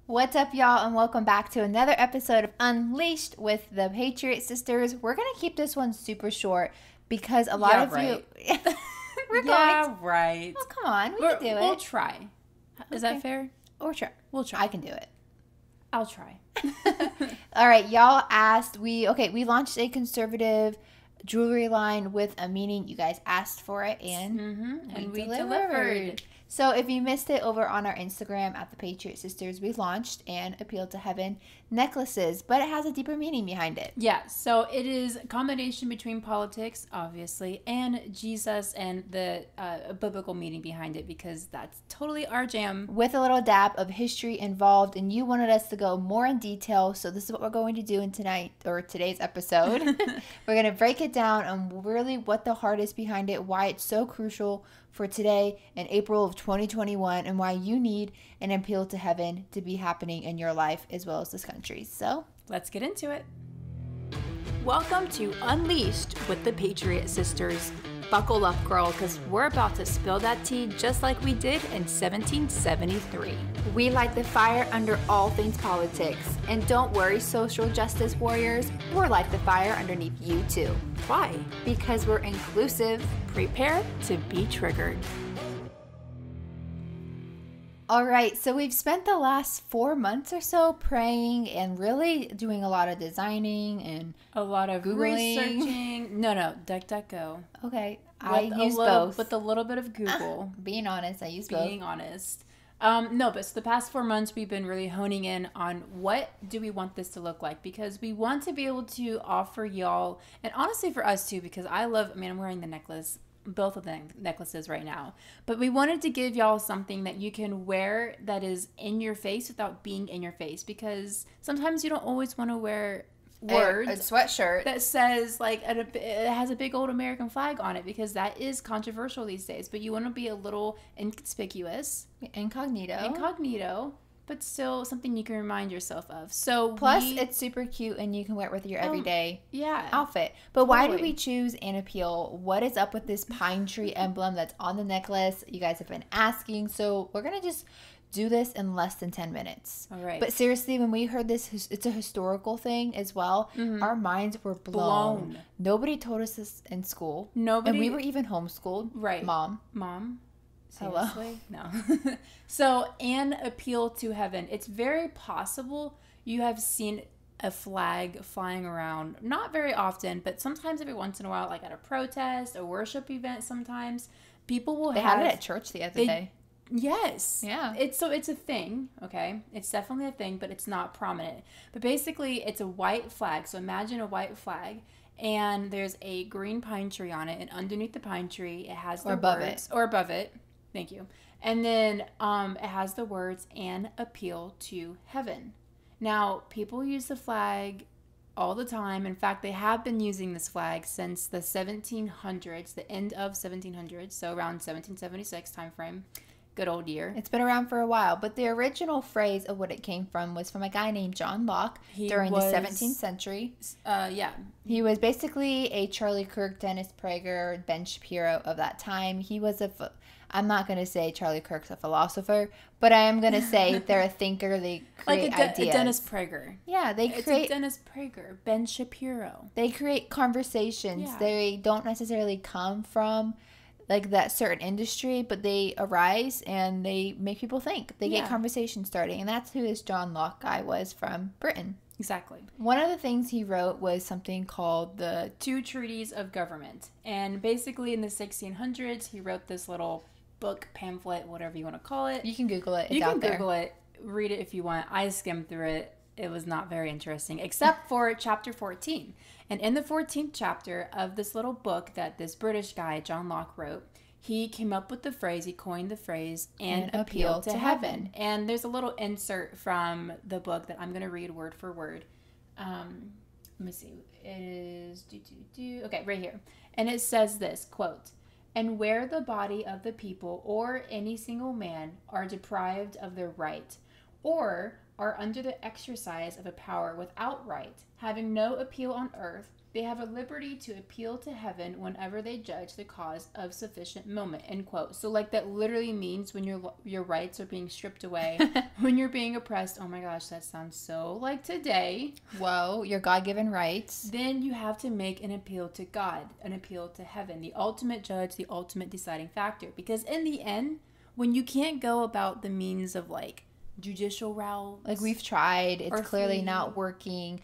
What's up, y'all, and welcome back to another episode of Unleashed with the Patriot Sisters. We're going to keep this one super short because a lot of right. you... Right. Oh, come on. We can do it. We'll try. Is that fair? Or try. We'll try. I can do it. I'll try. All right, y'all asked. We launched a conservative jewelry line with a meaning. You guys asked for it, and we delivered. So if you missed it, over on our Instagram at the Patriot Sisters, we launched an Appeal to Heaven necklaces, but it has a deeper meaning behind it. Yeah, so it is a combination between politics, obviously, and Jesus and the biblical meaning behind it, because that's totally our jam. With a little dab of history involved, and you wanted us to go more in detail, so this is what we're going to do in today's episode. We're going to break it down on really what the heart is behind it, why it's so crucial for today in April of 2021, and why you need an appeal to heaven to be happening in your life as well as this country. So let's get into it. Welcome to Unleashed with the Patriot Sisters. Buckle up, girl, because we're about to spill that tea just like we did in 1773. We light the fire under all things politics. And don't worry, social justice warriors, we'll light the fire underneath you too. Why? Because we're inclusive. Prepare to be triggered. All right, so we've spent the last 4 months or so praying and really doing a lot of designing and a lot of Googling. Researching. No, DuckDuckGo. Okay, I use both. With a little bit of Google. Being honest, I use both. Being honest. But so the past 4 months we've been really honing in on what do we want this to look like, because we want to be able to offer y'all, and honestly for us too, because I'm wearing the necklace, both of the necklaces right now, but we wanted to give y'all something that you can wear that is in your face without being in your face, because sometimes you don't always want to wear words, a sweatshirt that says it has a big old American flag on it, because that is controversial these days, but you want to be a little inconspicuous, incognito, but still something you can remind yourself of. So plus it's super cute and you can wear it with your everyday outfit. But totally. Why did we choose an appeal? What is up with this pine tree emblem that's on the necklace? You guys have been asking, so we're gonna just do this in less than 10 minutes. All right. But seriously, when we heard this, it's a historical thing as well. Our minds were blown. Nobody told us this in school. Nobody. And we were even homeschooled. Right. Mom. Seriously? Hello? No. So, an appeal to heaven. It's very possible you have seen a flag flying around. Not very often, but sometimes every once in a while, like at a protest, a worship event sometimes. People will They had it at church the other day. Yes. Yeah. It's a thing, okay? It's definitely a thing, but it's not prominent. But basically, it's a white flag. So imagine a white flag, and there's a green pine tree on it, and underneath the pine tree, it has the words. Or above it. Thank you. And then it has the words, "An appeal to heaven." Now, people use the flag all the time. In fact, they have been using this flag since the 1700s, the end of 1700s, so around 1776 time frame. Good old year. It's been around for a while, but the original phrase of what it came from was from a guy named John Locke during the 17th century. He was basically a Charlie Kirk, Dennis Prager, Ben Shapiro of that time. He was I'm not going to say Charlie Kirk's a philosopher, but I am going to say they're a thinker. They create ideas. A Dennis Prager. Yeah, It's a Dennis Prager. Ben Shapiro. They create conversations. Yeah. They don't necessarily come from like that certain industry, but they arise and they make people think. They get conversation starting, and that's who this John Locke guy was from Britain. Exactly. One of the things he wrote was something called the Two Treaties of Government, and basically in the 1600s he wrote this little book, pamphlet, whatever you want to call it. You can Google it. It's you can out there. Google it, read it if you want. I skimmed through it. It was not very interesting, except for chapter 14. And in the 14th chapter of this little book that this British guy, John Locke, wrote, he came up with the phrase, he coined the phrase, "An appeal to heaven." And there's a little insert from the book that I'm going to read word for word. Let me see. It is, okay, right here. And it says this, quote, "And where the body of the people or any single man are deprived of their right, or are under the exercise of a power without right, having no appeal on earth, They have a liberty to appeal to heaven whenever they judge the cause of sufficient moment, end quote. So, like, that literally means when your rights are being stripped away, when you're being oppressed. Oh my gosh, that sounds so like today. Whoa, your God-given rights. Then you have to make an appeal to God, an appeal to heaven, the ultimate judge, the ultimate deciding factor. Because in the end, when you can't go about the means of, like, judicial routes. Like, we've tried. It's clearly not working.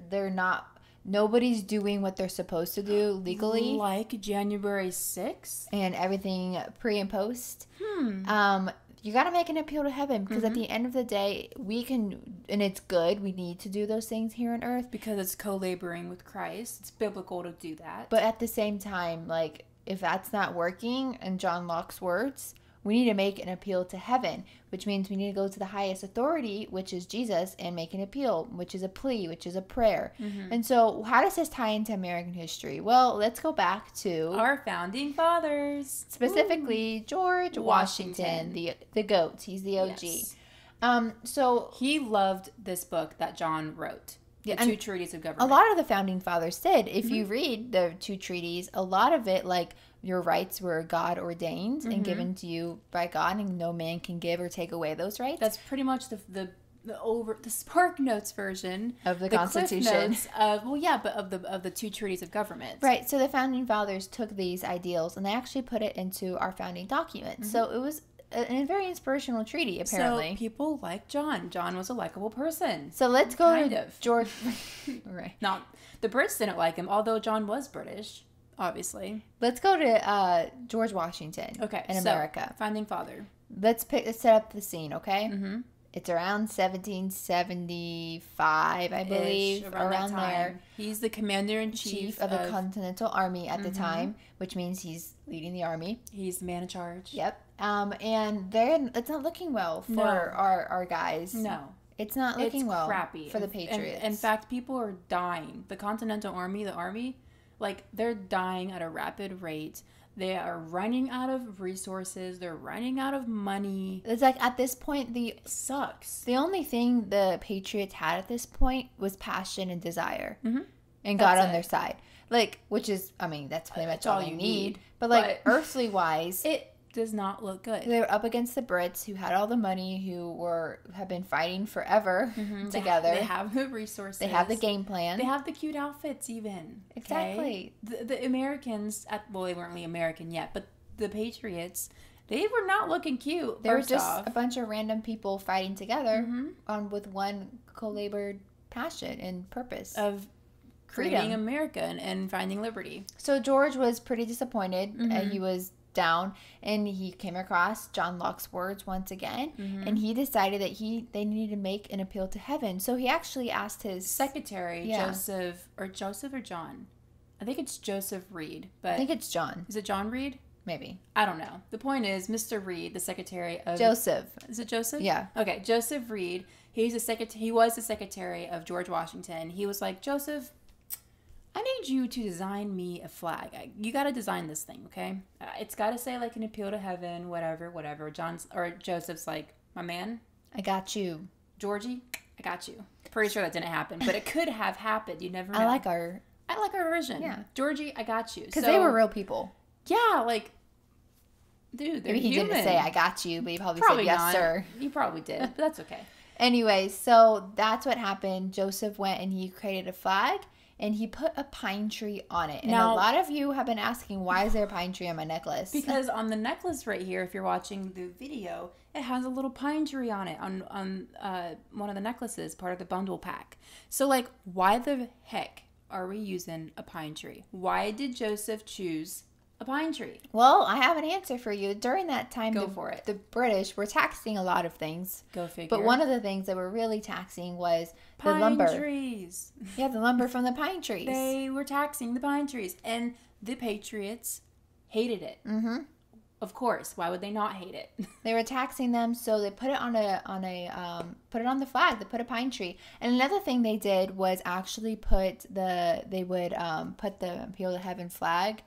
They're not... Nobody's doing what they're supposed to do legally. Like January 6th? And everything pre and post. You got to make an appeal to heaven because at the end of the day, we can, and it's good, we need to do those things here on earth. Because it's co-laboring with Christ. It's biblical to do that. But at the same time, like, if that's not working, in John Locke's words, we need to make an appeal to heaven, which means we need to go to the highest authority, which is Jesus, and make an appeal, which is a plea, which is a prayer. And so how does this tie into American history? Well, let's go back to our founding fathers. Specifically, George Washington, the GOAT. He's the OG. Yes. So he loved this book that John wrote. The two treaties of government. A lot of the founding fathers did. If you read the two treaties, a lot of it, like, your rights were God ordained and given to you by God, and no man can give or take away those rights. That's pretty much the Spark Notes version of the Constitution. Cliff Notes of the two treaties of government. Right. So the founding fathers took these ideals and they actually put it into our founding documents. So it was a very inspirational treaty, apparently. So people like John. John was a likable person. So let's go to George. Right. Not the Brits didn't like him, although John was British, obviously. Let's go to George Washington. Okay. In America. Founding father. Let's set up the scene, okay? It's around 1775, I believe, around there. He's the commander-in-chief of the Continental Army at the time, which means he's leading the army. He's the man in charge. Yep. And it's not looking well for our guys. No. It's not looking well crappy for the Patriots. In fact, people are dying. The Continental Army, the army, like, they're dying at a rapid rate. They are running out of resources. They're running out of money. It's like, at this point, it sucks. The only thing the Patriots had at this point was passion and desire. And God on their side. Like, which is, I mean, that's pretty much all you need. But, like, earthly wise, it does not look good. They were up against the Brits, who had all the money, who have been fighting forever together. They have the resources. They have the game plan. They have the cute outfits, even. Exactly. Okay? The Americans, well, they weren't really American yet, but the Patriots, they were not looking cute. They were just a bunch of random people fighting together with one co-labored passion and purpose of creating America and finding liberty. So George was pretty disappointed. He was down, and he came across John Locke's words once again, and he decided that they needed to make an appeal to heaven. So he actually asked his secretary, Joseph or John. I think it's Joseph Reed, but I think it's John. Is it John Reed? Maybe. I don't know. The point is, Mr. Reed, the secretary of Joseph. Is it Joseph? Yeah. Okay, Joseph Reed. He was the secretary of George Washington. He was like, Joseph, I need you to design me a flag. You got to design this thing, okay? It's got to say, like, an appeal to heaven, whatever. Joseph's like, my man, I got you. Georgie, I got you. Pretty sure that didn't happen, but it could have happened. You never know. I like our version. Yeah. Georgie, I got you. Because they were real people. Yeah, like, dude, they're Maybe he human. didn't say I got you, but he probably said yes, not. sir. He probably did, but that's okay. Anyway, so that's what happened. Joseph went and he created a flag. And he put a pine tree on it. And a lot of you have been asking, why is there a pine tree on my necklace? Because on the necklace right here, if you're watching the video, it has a little pine tree on it, on one of the necklaces, part of the bundle pack. So, like, why the heck are we using a pine tree? Why did Joseph choose a pine tree? Well, I have an answer for you. During that time, the British were taxing a lot of things. Go figure. But one of the things that were really taxing was the lumber. Pine trees. Yeah, the lumber from the pine trees. They were taxing the pine trees. And the Patriots hated it. Of course. Why would they not hate it? They were taxing them, so they put it on the flag. They put a pine tree. And another thing they did was actually put the Appeal to Heaven flag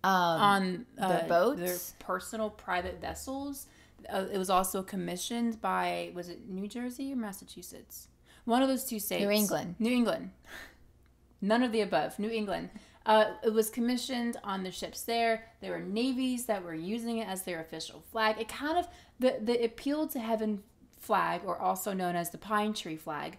on the boats, their personal private vessels. It was also commissioned by, was it New Jersey or Massachusetts? One of those two states. New England. None of the above. New England. It was commissioned on the ships there. There were navies that were using it as their official flag. It kind of, the Appeal to Heaven flag, or also known as the Pine Tree flag,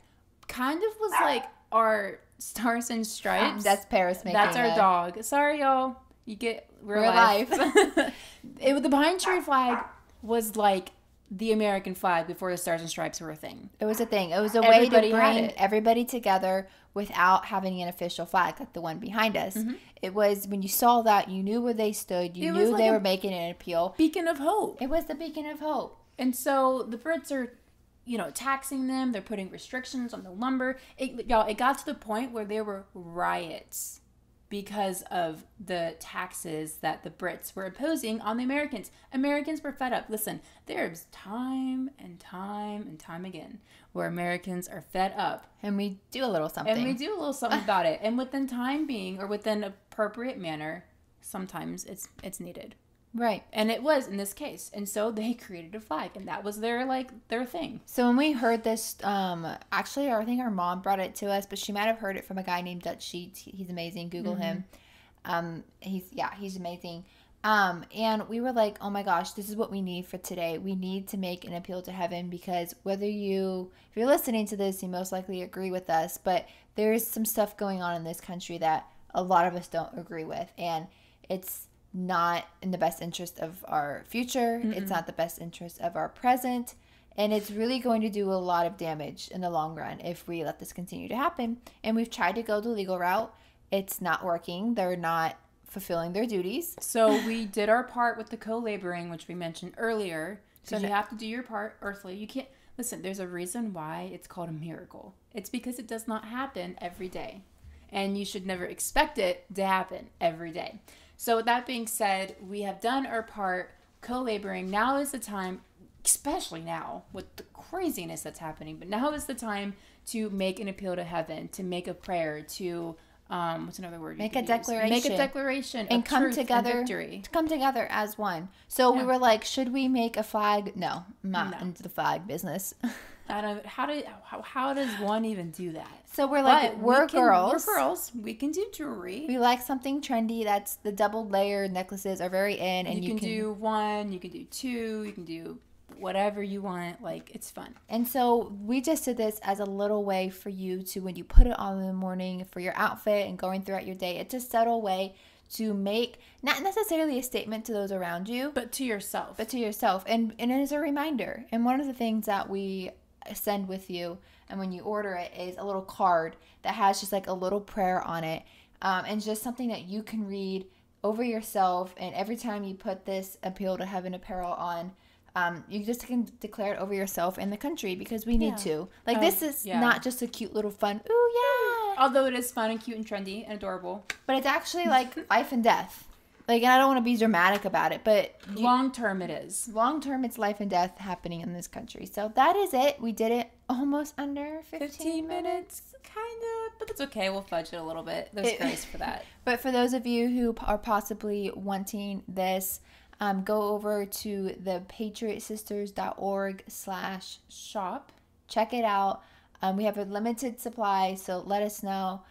kind of was like our Stars and Stripes. That's Paris making That's our dog. Sorry, y'all. You get real life. The Pine Tree flag was like the American flag before the Stars and Stripes were a thing. It was a thing. It was a way to bring everybody together without having an official flag like the one behind us. Mm-hmm. It was, when you saw that, you knew where they stood. You knew they were making an appeal. Beacon of hope. It was the beacon of hope. And so the Brits are, taxing them. They're putting restrictions on the lumber. It got to the point where there were riots because of the taxes that the Brits were imposing on the Americans. Americans were fed up. Listen, there's time and time again where Americans are fed up. And we do a little something. About it. And within time being, or within appropriate manner, sometimes it's needed. Right. And it was in this case. And so they created a flag, and that was their thing. So when we heard this, actually, I think our mom brought it to us, but she might have heard it from a guy named Dutch Sheets. He's amazing. Google him. He's amazing. And we were like, oh my gosh, this is what we need for today. We need to make an appeal to heaven, because if you're listening to this, you most likely agree with us, but there's some stuff going on in this country that a lot of us don't agree with. And it's not in the best interest of our future. Mm-mm. It's not the best interest of our present. And it's really going to do a lot of damage in the long run if we let this continue to happen. And we've tried to go the legal route. It's not working. They're not fulfilling their duties. So we did our part with the co-laboring, which we mentioned earlier. So you have to do your part earthly. You can't, listen, there's a reason why it's called a miracle. It's because it does not happen every day. And you should never expect it to happen every day. So with that being said, we have done our part co-laboring. Now is the time, especially now with the craziness that's happening, but now is the time to make an appeal to heaven, to make a prayer, to what's another word? Make a declaration. Make a declaration and of come truth together. And victory. To come together as one. So we were like, should we make a flag? No, I'm not into the flag business. How does one even do that? So we're like, we're girls. We're girls. We can do jewelry. We like something trendy. That's the double layered necklaces are very in, and you can do one. You can do two. You can do whatever you want. Like, it's fun. And so we just did this as a little way for you to, when you put it on in the morning for your outfit and going throughout your day, it's a subtle way to make not necessarily a statement to those around you, but to yourself. And as a reminder. And one of the things that we send with you, and when you order it, is a little card that has just like a little prayer on it, and just something that you can read over yourself. And every time you put this Appeal to Heaven apparel on, you just can declare it over yourself and the country, because we need to. Like, this is not just a cute little fun, ooh, yeah. Although it is fun and cute and trendy and adorable. But it's actually like life and death. Like, and I don't want to be dramatic about it, but long term it is. Long term, it's life and death happening in this country. So that is it. We did it almost under 15 minutes. Kind of, but it's okay. We'll fudge it a little bit. There's grace for that. But for those of you who are possibly wanting this, go over to the patriotsisters.org/shop. Check it out. We have a limited supply, so let us know.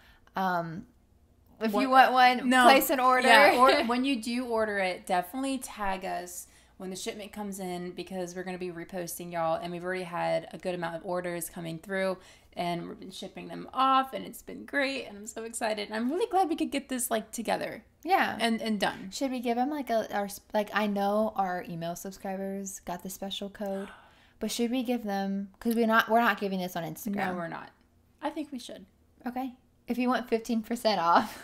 If you want one, place an order. Yeah, or when you do order it, definitely tag us when the shipment comes in, because we're going to be reposting y'all, and we've already had a good amount of orders coming through, and we've been shipping them off, and it's been great, and I'm so excited. And I'm really glad we could get this together. Yeah. And done. Should we give them I know our email subscribers got the special code, but should we give them, because we're not giving this on Instagram. No, we're not. I think we should. Okay. If you want 15% off,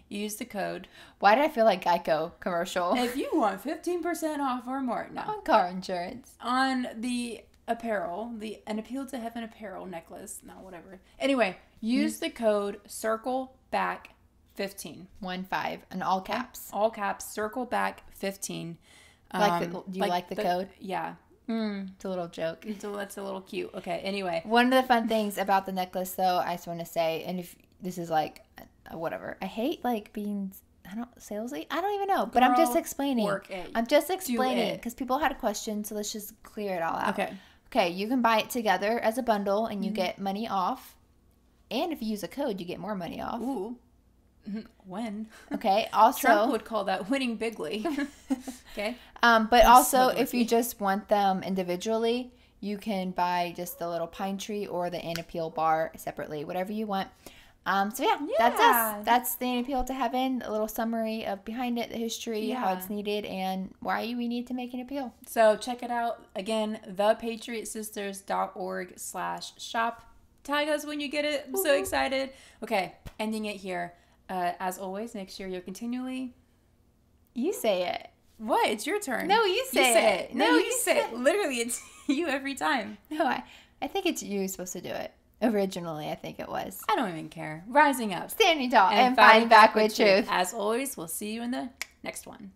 use the code. Why did I feel like Geico commercial? If you want 15% off or more, on car insurance, on the apparel, an Appeal to Heaven apparel necklace, no, whatever. Anyway, use the code CircleBack15. 15 in all caps. All caps. CircleBack15. Do you like the code? Yeah. It's a little joke. That's a little cute. Okay, anyway. One of the fun things about the necklace, though, I just want to say, and if this is whatever, I hate being, salesy. I don't even know, but I'm just explaining. I'm just explaining because people had a question, so let's just clear it all out. Okay, you can buy it together as a bundle, and you get money off. And if you use a code, you get more money off. Ooh. When? Okay. Also, Trump would call that winning bigly. Okay. But also, if you just want them individually, you can buy just the little pine tree or the Anna Peel bar separately, whatever you want. So yeah, that's us. That's the Anna Peel to Heaven. A little summary of behind it, the history, how it's needed, and why we need to make an appeal. So check it out. Again, thepatriotsisters.org/shop. Tag us when you get it. I'm so excited. Okay, ending it here. As always, make sure you're continually... You say it. What? It's your turn. No, you say it. No, you say it. Literally, it's you every time. No, I think it's you supposed to do it. Originally, I think it was. I don't even care. Rising up. Standing tall and fighting back with truth. As always, we'll see you in the next one.